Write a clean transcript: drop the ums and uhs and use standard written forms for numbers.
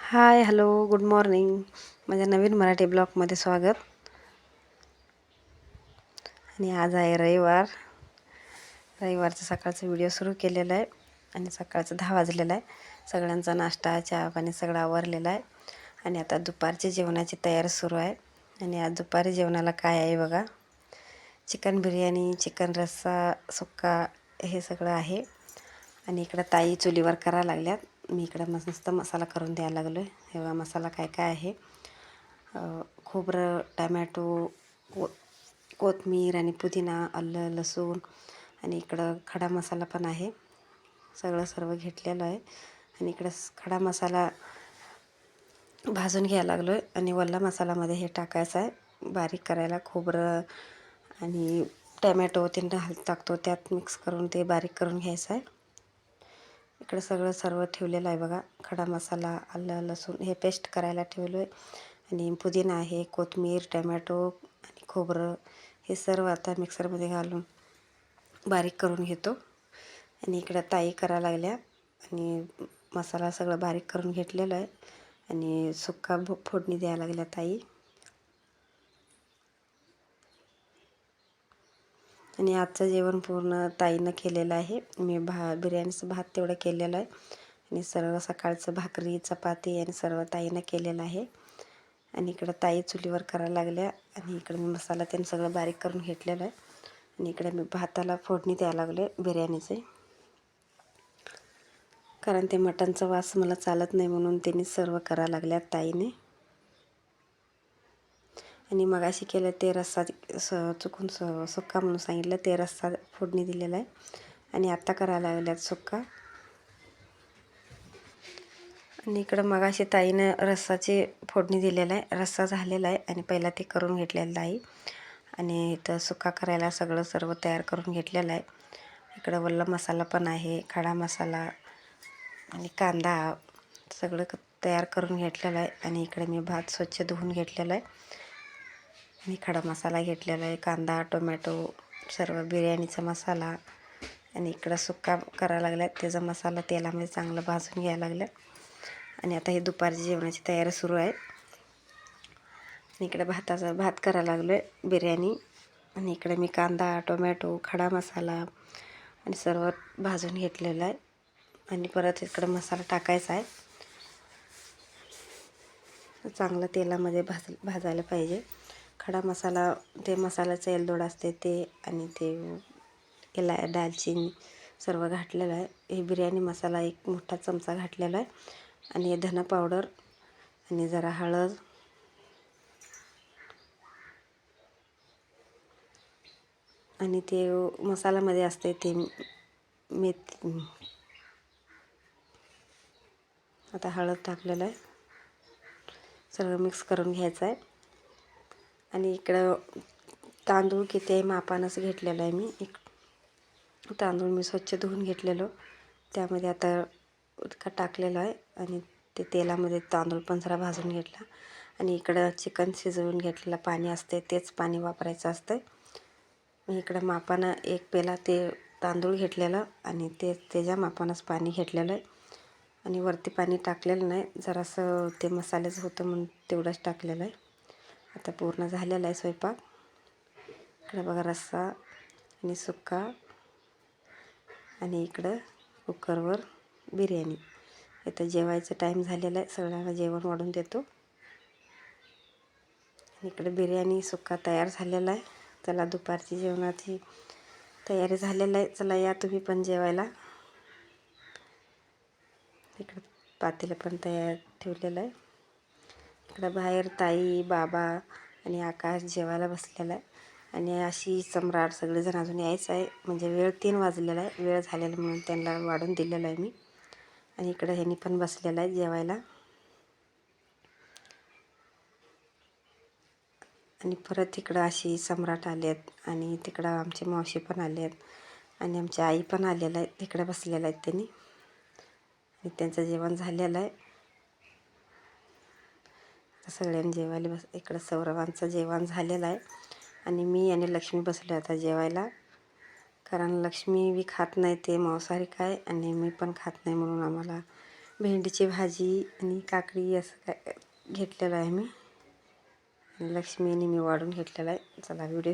हाय, hello, good morning. माझ्या नवीन मराठी ब्लॉगमध्ये स्वागत. आणि आज आहे रविवार. रविवारचा सकाळचा व्हिडिओ सुरू केलेला आहे आणि सकाळचं 10 वाजलेलं आहे. सगळ्यांचा नाश्ता, चहा पाणी सगळं आवरलेलं आहे आणि आता दुपारची जेवणाची तयारी सुरू आहे. आणि आज दुपारी जेवणाला काय आहे बघा, चिकन बिर्याणी, चिकन रस्सा, सुक्का हे सगळं आहे. आणि इकडं ताई चुलीवर करायला लागल्यात. मी इकडं मस्त मसाला करून द्यायला लागलो आहे. हे बघा मसाला काय काय आहे. खोबरं, टमॅटो, कोथिंबीर आणि पुदिना, आलं, लसूण आणि इकडं खडा मसाला पण आहे. सर्व घेतलेलं आहे. आणि इकडं खडा मसाला भाजून घ्यायला लागलो आहे आणि वल्ला मसाल्यामध्ये हे टाकायचं आहे. बारीक करायला खोबरं आणि टमॅटो ते टाकतो, त्यात मिक्स करून ते बारीक करून घ्यायचं आहे. इकडे सर्व ठेवलेलं आहे बघा. खडा मसाला, आलं, लसूण हे पेस्ट करायला ठेवलं आहे. आणि पुदिना आहे, कोथिंबीर, टमॅटो आणि खोबरं हे सर्व आता मिक्सरमध्ये घालून बारीक करून घेतो. आणि इकडं ताई करायला लागल्या आणि मसाला सगळं बारीक करून घेतलेलं आहे आणि सुक्का फोडणी द्यायला लागल्या ताई. आणि आजचं जेवण पूर्ण ताईनं केलेलं आहे. मी बिर्याणीचं भात तेवढं केलेलं आहे आणि सर्व सकाळचं भाकरी, चपाती आणि सर्व ताईनं केलेलं आहे. आणि इकडं ताई चुलीवर करायला लागल्या आणि इकडं मी मसाला त्यांनी सगळं बारीक करून घेतलेलं आहे. आणि इकडे मी भाताला फोडणी द्यायला लागले बिर्याणीचे, कारण ते मटणचा वास मला चालत नाही म्हणून त्यांनी सर्व करायला लागल्या ताईने. आणि मगाशी केलं ते रस्सा चुकून सुक्का म्हणून सांगितलं, ते रस्सा फोडणी दिलेला आहे. आणि आत्ता करायला लागल्यात सुक्का. आणि इकडं मगाशी ताईनं रस्साची फोडणी दिलेला आहे. रस्सा झालेला आहे आणि पहिला ते करून घेतलेलं आहे. आणि इथं सुक्का करायला सर्व तयार करून घेतलेलं आहे. इकडं वल्ला मसाला पण आहे, खडा मसाला आणि कांदा सगळं तयार करून घेतलेलं आहे. आणि इकडे मी भात स्वच्छ धुवून घेतलेला आहे आणि खडा मसाला घेतलेला आहे, कांदा, टोमॅटो, सर्व बिर्याणीचा मसाला. आणि इकडं सुक्का करायला लागल्या, त्याचा मसाला तेलामध्ये चांगलं भाजून घ्यायला लागल्या. आणि आता हे दुपारची जेवणाची तयारी सुरू आहे. आणि इकडे भात करायला लागलो आहे बिर्याणी. आणि इकडे मी कांदा, टोमॅटो, खडा मसाला आणि सर्व भाजून घेतलेलं आहे. आणि परत इकडं मसाला टाकायचा आहे. चांगलं तेलामध्ये भाजायला पाहिजे. खडा मसाला ते मसाल्याचं एलदोड असते ते, आणि ते दालचिनी सर्व घातलेलं आहे. हे बिर्याणी मसाला एक मोठा चमचा घातलेला आहे. आणि हे धना पावडर आणि जरा हळद आणि ते मसाल्यामध्ये असते ते मेथी. आता हळद टाकलेलं आहे, सगळं मिक्स करून घ्यायचं आहे. आणि इकडं तांदूळ किती आहे मापानंच घेतलेलं आहे मी. तांदूळ मी स्वच्छ धुवून घेतलेलं, त्यामध्ये आता टाकलेलं आहे. आणि ते तेलामध्ये तांदूळ पण जरा भाजून घेतला. आणि इकडं चिकन शिजवून घेतलेलं पाणी असते, तेच पाणी वापरायचं असतं. मी इकडं मापानं एक पेला ते तांदूळ घेतलेलं आणि त्याच्या मापानंच पाणी घेतलेलं आहे. आणि वरती पाणी टाकलेलं नाही, जरासं ते मसाल्याचं होतं म्हणून तेवढंच टाकलेलं आहे. आता पूर्ण झालेला आहे स्वयंपाक. इकडं बघा रस्सा आणि सुक्का आणि इकडं कुकरवर बिर्याणी. इथं जेवायचं टाईम झालेला आहे, सगळ्यांना जेवण वाढून देतो. इकडे बिर्याणी सुक्का तयार झालेला आहे. चला दुपारची जेवणाची तयारी झालेली आहे, चला या तुम्ही पण जेवायला. इकडं पातेलं पण तयार ठेवलेलं आहे. इकडं बाहेर ताई, बाबा आणि आकाश जेवायला बसलेला आहे. आणि अशी सम्राट सगळेजण अजून यायचं आहे, म्हणजे वेळ 3 वाजलेला आहे. वेळ झालेला म्हणून त्यांना वाढून दिलेलं आहे मी. आणि इकडं ह्यांनी पण बसलेलं आहे जेवायला. आणि परत इकडं अशी सम्राट आले आहेत आणि तिकडं आमची मावशी पण आले आहेत आणि आमची आई पण आलेलं आहे. तिकडे बसलेलं आहेत त्यांनी आणि त्यांचं जेवण झालेलं आहे. सगळ्यांनी जेवायला इकडं सौरवांचं जेवण झालेलं आहे. आणि मी आणि लक्ष्मी बसलो आता जेवायला, कारण लक्ष्मी बी खात नाही, ते मांसाहारी काय आणि मी पण खात नाही, म्हणून आम्हाला भेंडीची भाजी आणि काकडी असं काय घेतलेलं आहे मी. लक्ष्मी आणि मी वाढून घेतलेला आहे. चला व्हिडिओ